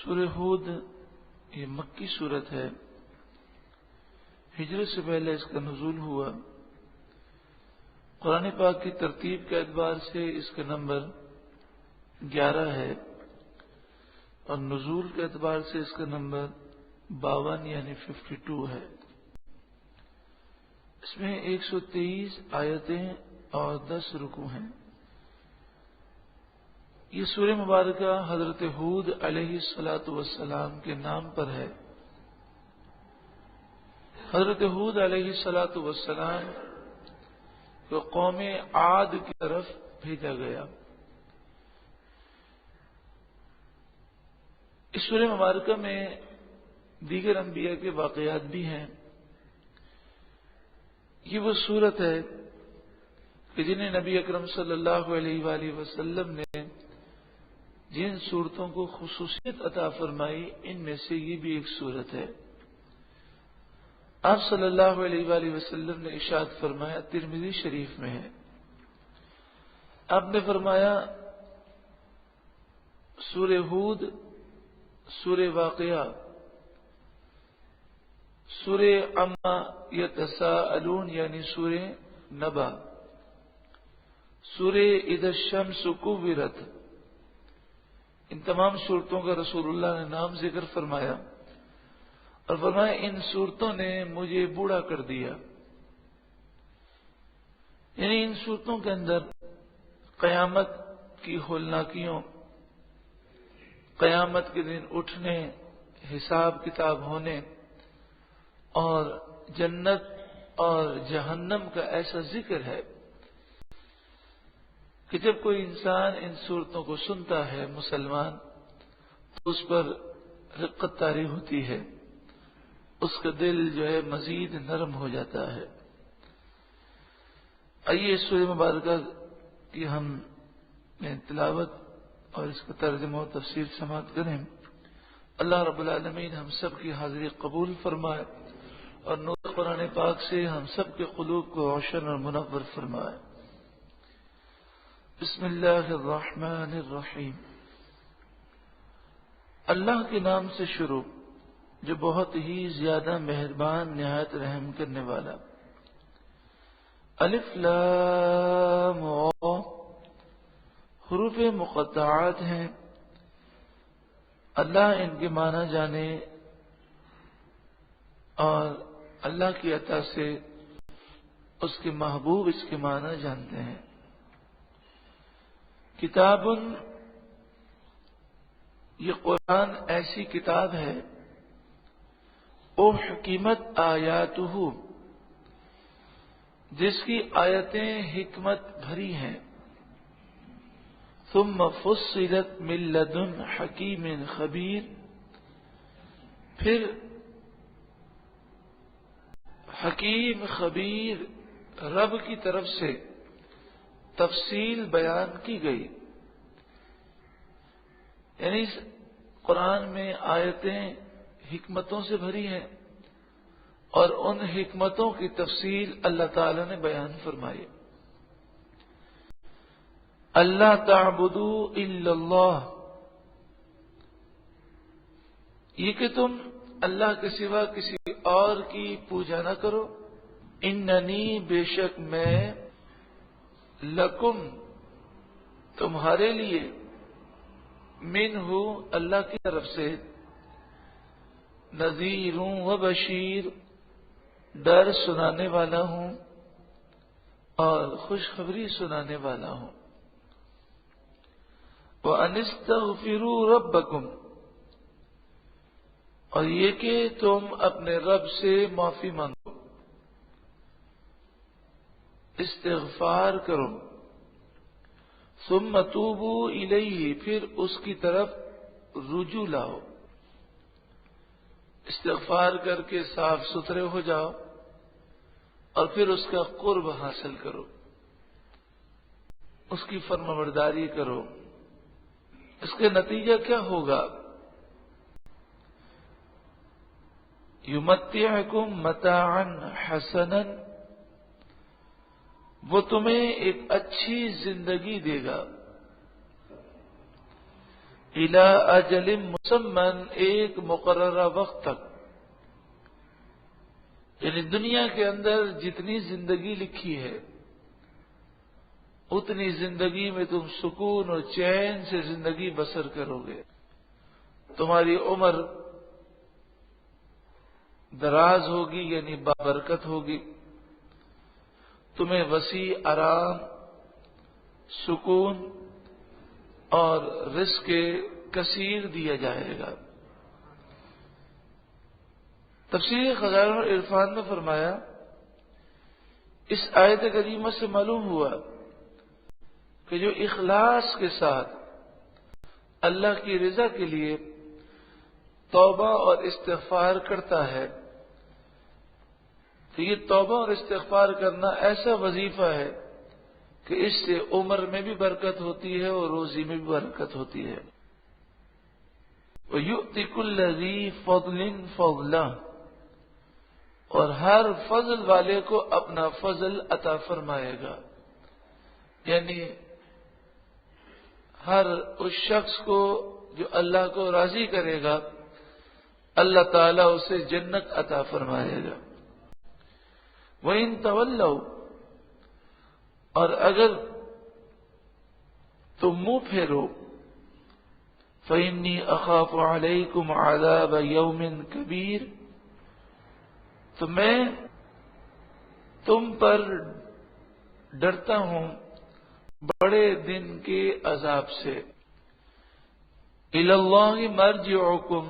سورہ ہود یہ مکی سورت ہے. ہجرت سے پہلے اس کا نزول ہوا. قرآن پاک کی ترتیب کے اعتبار سے اس کا نمبر 11 ہے اور نزول کے اعتبار سے اس کا نمبر 52 یعنی 52 ہے. اس میں 123 آیتیں اور 10 رکوع ہیں. یہ سورہ مبارکہ حضرت ہود علیہ الصلاۃ والسلام کے نام پر ہے. حضرت ہود علیہ الصلاۃ والسلام کو قوم عاد کی طرف بھیجا گیا. اس سورہ مبارکہ میں دیگر انبیاء کے واقعات بھی ہیں. یہ وہ سورت ہے کہ جنہیں نبی اکرم صلی اللہ علیہ وآلہ وسلم نے جن صورتوں کو خصوصیت عطا فرمائی ان میں سے یہ بھی ایک صورت ہے. آپ صلی اللہ علیہ وآلہ وسلم نے ارشاد فرمایا، ترمذی شریف میں ہے، آپ نے فرمایا سورہ ہود، سورہ واقعہ، سورہ عما یتساءلون یعنی سورہ نبا، سورہ اذا الشمس کورت، ان تمام صورتوں کا رسول اللہ نے نام ذکر فرمایا اور فرمایا ان صورتوں نے مجھے بوڑھا کر دیا. یعنی ان صورتوں کے اندر قیامت کی ہولناکیوں، قیامت کے دن اٹھنے، حساب کتاب ہونے اور جنت اور جہنم کا ایسا ذکر ہے کہ جب کوئی انسان ان صورتوں کو سنتا ہے مسلمان تو اس پر رقت طاری ہوتی ہے، اس کا دل جو ہے مزید نرم ہو جاتا ہے. آئیے اس سورہ مبارکہ کی ہم تلاوت اور اس کا ترجمہ و تفسیر سماعت کریں. اللہ رب العالمین ہم سب کی حاضری قبول فرمائے اور نور قرآن پاک سے ہم سب کے قلوب کو روشن اور منور فرمائے. بسم اللہ الرحمن الرحیم. اللہ کے نام سے شروع جو بہت ہی زیادہ مہربان نہایت رحم کرنے والا. الف لام را حروف مقطعات ہیں. اللہ ان کے معنی جانے اور اللہ کی عطا سے اس کے محبوب اس کے معنی جانتے ہیں. کتاب، یہ قرآن ایسی کتاب ہے احکمت آیاتہ جس کی آیتیں حکمت بھری ہیں. ثم فصلت من لدن حکیم خبیر، پھر حکیم خبیر رب کی طرف سے تفصیل بیان کی گئی. یعنی اس قرآن میں آیتیں حکمتوں سے بھری ہیں اور ان حکمتوں کی تفصیل اللہ تعالی نے بیان فرمائی. اللہ تعبدوا الا اللہ، یہ کہ تم اللہ کے سوا کسی اور کی پوجا نہ کرو. اننی بے شک میں لکم تمہارے لیے منہ اللہ کی طرف سے نذیر و بشیر ڈر سنانے والا ہوں اور خوشخبری سنانے والا ہوں. وَأَنِ اسْتَغْفِرُوا رَبَّكُمْ، اور یہ کہ تم اپنے رب سے معافی مانگو، استغفار کرو. ثم توبوا الیہ، پھر اس کی طرف رجوع لاؤ. استغفار کر کے صاف ستھرے ہو جاؤ اور پھر اس کا قرب حاصل کرو، اس کی فرمانبرداری کرو. اس کا نتیجہ کیا ہوگا؟ یمتعکم متاعا حسنا، وہ تمہیں ایک اچھی زندگی دے گا. الی اجل مسمن، ایک مقررہ وقت تک، یعنی دنیا کے اندر جتنی زندگی لکھی ہے اتنی زندگی میں تم سکون اور چین سے زندگی بسر کرو گے، تمہاری عمر دراز ہوگی یعنی بابرکت ہوگی، تمہیں وسیع آرام، سکون اور رزق کثیر دیا جائے گا۔ تفسیر خزائن العرفان نے فرمایا اس آیت کریمہ سے معلوم ہوا کہ جو اخلاص کے ساتھ اللہ کی رضا کے لیے توبہ اور استغفار کرتا ہے تو یہ توبہ اور استغفار کرنا ایسا وظیفہ ہے کہ اس سے عمر میں بھی برکت ہوتی ہے اور روزی میں بھی برکت ہوتی ہے۔ وَيُؤْتِ كُلَّ ذِي فَضْلٍ فَضْلَهُ، اور ہر فضل والے کو اپنا فضل عطا فرمائے گا، یعنی ہر اس شخص کو جو اللہ کو راضی کرے گا اللہ تعالیٰ اسے جنت عطا فرمائے گا۔ وَإِن تَوَلَّوْا، اور اگر تم منہ پھیرو، فَإِنِّي أَخَافُ عَلَيْكُمْ عَذَابَ يَوْمٍ كَبِيرٍ، تو میں تم پر ڈرتا ہوں بڑے دن کے عذاب سے۔ إِلَى اللَّهِ مَرْجِعُكُمْ،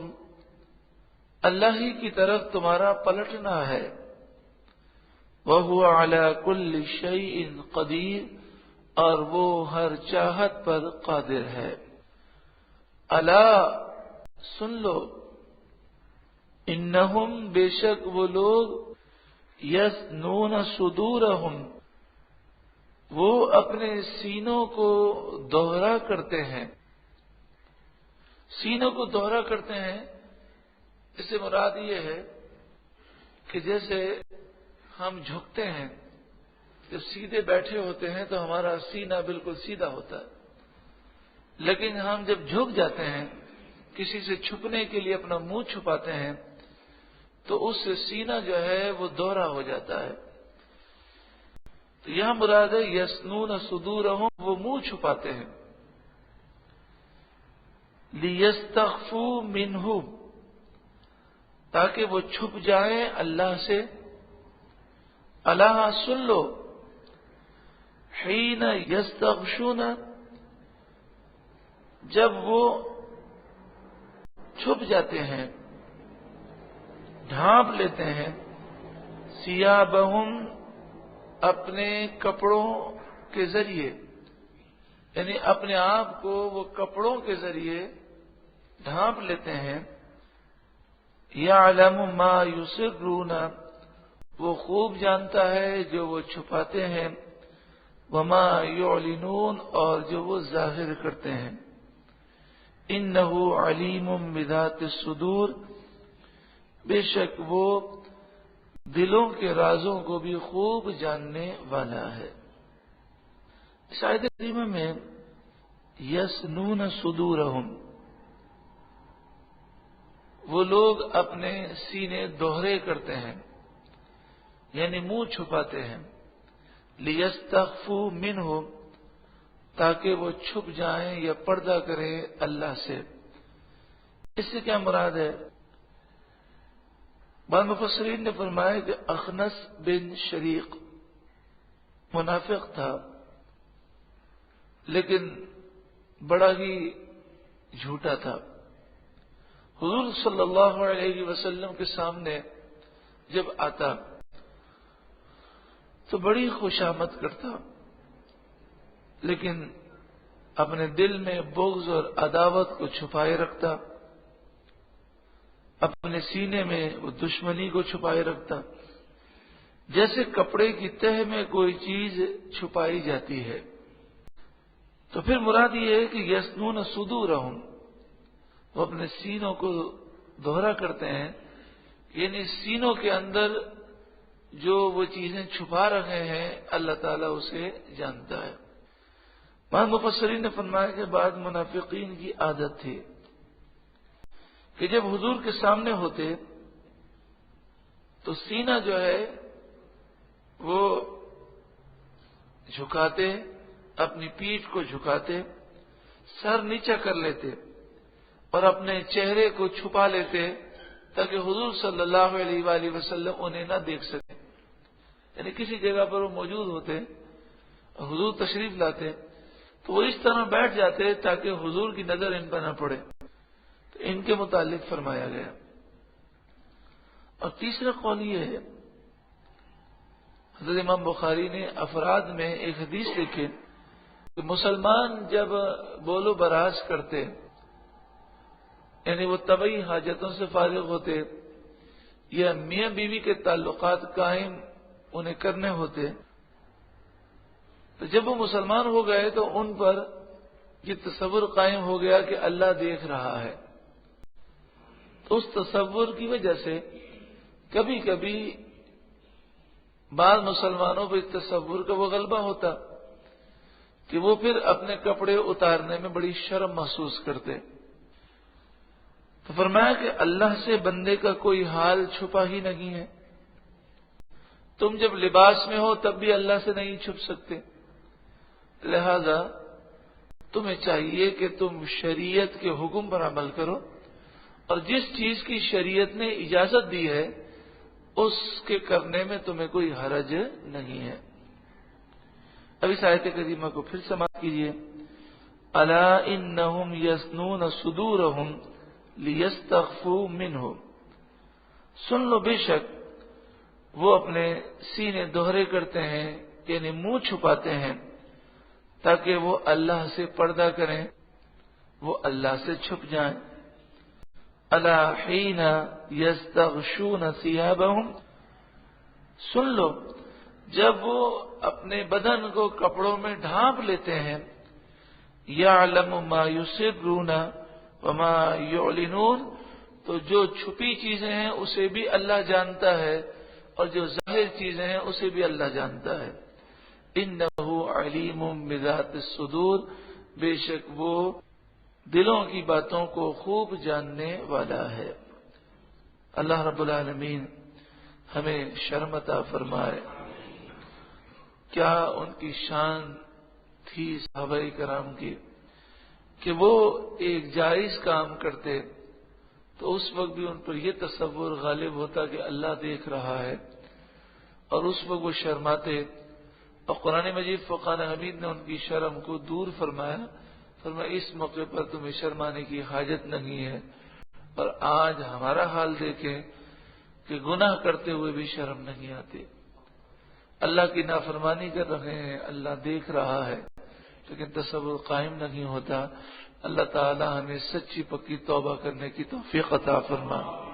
اللہ ہی کی طرف تمہارا پلٹنا ہے۔ وَهُوَ عَلَى كُلِّ شَيْءٍ قَدِيرٌ، اور وہ ہر چاہت پر قادر ہے۔ الا، سن لو، انہم، بے شک وہ لوگ، یثنون صدورہم، وہ اپنے سینوں کو دوہرا کرتے ہیں۔ سینوں کو دوہرا کرتے ہیں، اس سے مراد یہ ہے کہ جیسے ہم جھکتے ہیں، جب سیدھے بیٹھے ہوتے ہیں تو ہمارا سینہ بالکل سیدھا ہوتا ہے، لیکن ہم جب جھک جاتے ہیں، کسی سے چھپنے کے لیے اپنا منہ چھپاتے ہیں تو اس سے سینہ جو ہے وہ دوہرا ہو جاتا ہے۔ تو یہاں مراد ہے یسنون صدورہم، وہ منہ چھپاتے ہیں۔ لیستخفوا منہ، تاکہ وہ چھپ جائیں اللہ سے۔ اللہ، سن لو، حین یستغشون، جب وہ چھپ جاتے ہیں، ڈھانپ لیتے ہیں، ثیابہم، اپنے کپڑوں کے ذریعے، یعنی اپنے آپ کو وہ کپڑوں کے ذریعے ڈھانپ لیتے ہیں۔ یعلم ما یسرون، وہ خوب جانتا ہے جو وہ چھپاتے ہیں، وما یعلنون، اور جو وہ ظاہر کرتے ہیں۔ انہ علیم بذات الصدور، بے شک وہ دلوں کے رازوں کو بھی خوب جاننے والا ہے۔ اس آیت کریمہ میں یسنون صدورہم، وہ لوگ اپنے سینے دوہرے کرتے ہیں، یعنی منہ چھپاتے ہیں۔ لیستخفوا منہ، تاکہ وہ چھپ جائیں یا پردہ کریں اللہ سے۔ اس سے کیا مراد ہے؟ بعض مفسرین نے فرمایا کہ اخنس بن شریق منافق تھا، لیکن بڑا ہی جھوٹا تھا۔ حضور صلی اللہ علیہ وسلم کے سامنے جب آتا تو بڑی خوشامد کرتا، لیکن اپنے دل میں بغض اور عداوت کو چھپائے رکھتا، اپنے سینے میں وہ دشمنی کو چھپائے رکھتا، جیسے کپڑے کی تہ میں کوئی چیز چھپائی جاتی ہے۔ تو پھر مراد یہ ہے کہ یسنون صدورہم، وہ اپنے سینوں کو دوہرا کرتے ہیں، یعنی سینوں کے اندر جو وہ چیزیں چھپا رہے ہیں اللہ تعالیٰ اسے جانتا ہے۔ بعض مفسرین نے فرمایا کہ بعض منافقین کی عادت تھی کہ جب حضور کے سامنے ہوتے تو سینہ جو ہے وہ جھکاتے، اپنی پیٹھ کو جھکاتے، سر نیچا کر لیتے اور اپنے چہرے کو چھپا لیتے تاکہ حضور صلی اللہ علیہ وآلہ وسلم انہیں نہ دیکھ سکے. یعنی کسی جگہ پر وہ موجود ہوتے، حضور تشریف لاتے تو وہ اس طرح بیٹھ جاتے تاکہ حضور کی نظر ان پر نہ پڑے. تو ان کے متعلق فرمایا گیا. اور تیسرا قول یہ ہے، حضرت امام بخاری نے افراد میں ایک حدیث لکھی کہ مسلمان جب بول و براز کرتے، یعنی وہ طبعی حاجتوں سے فارغ ہوتے یا میاں بیوی کے تعلقات قائم انہیں کرنے ہوتے، تو جب وہ مسلمان ہو گئے تو ان پر یہ تصور قائم ہو گیا کہ اللہ دیکھ رہا ہے. تو اس تصور کی وجہ سے کبھی کبھی بعض مسلمانوں پہ اس تصور کا وہ غلبہ ہوتا کہ وہ پھر اپنے کپڑے اتارنے میں بڑی شرم محسوس کرتے. تو فرمایا کہ اللہ سے بندے کا کوئی حال چھپا ہی نہیں ہے. تم جب لباس میں ہو تب بھی اللہ سے نہیں چھپ سکتے، لہذا تمہیں چاہیے کہ تم شریعت کے حکم پر عمل کرو اور جس چیز کی شریعت نے اجازت دی ہے اس کے کرنے میں تمہیں کوئی حرج نہیں ہے. اب اس آیت کریمہ کو پھر سماعت کیجیے. الا انہم یثنون صدورہم لیستخفوا منہ، سن لو بے شک وہ اپنے سینے دوہرے کرتے ہیں، یعنی منہ چھپاتے ہیں تاکہ وہ اللہ سے پردہ کریں، وہ اللہ سے چھپ جائیں. الا حین یستغشون ثیابہم، سن لو جب وہ اپنے بدن کو کپڑوں میں ڈھانپ لیتے ہیں. یعلم ما یسرون وما یعلنون، تو جو چھپی چیزیں ہیں اسے بھی اللہ جانتا ہے اور جو ظاہر چیزیں ہیں اسے بھی اللہ جانتا ہے. انہ علیم بذات الصدور، بے شک وہ دلوں کی باتوں کو خوب جاننے والا ہے. اللہ رب العالمین ہمیں شرم عطا فرمائے. کیا ان کی شان تھی صحابہ کرام کی کہ وہ ایک جائز کام کرتے تو اس وقت بھی ان پر یہ تصور غالب ہوتا کہ اللہ دیکھ رہا ہے اور اس وقت وہ شرماتے. اور قرآن مجید فرقان حمید نے ان کی شرم کو دور فرمایا، فرمایا اس موقع پر تمہیں شرمانے کی حاجت نہیں ہے. اور آج ہمارا حال دیکھیں کہ گناہ کرتے ہوئے بھی شرم نہیں آتی، اللہ کی نافرمانی کر رہے ہیں، اللہ دیکھ رہا ہے لیکن تصور قائم نہیں ہوتا. اللہ تعالی ہمیں سچی پکی توبہ کرنے کی توفیق عطا فرمائے.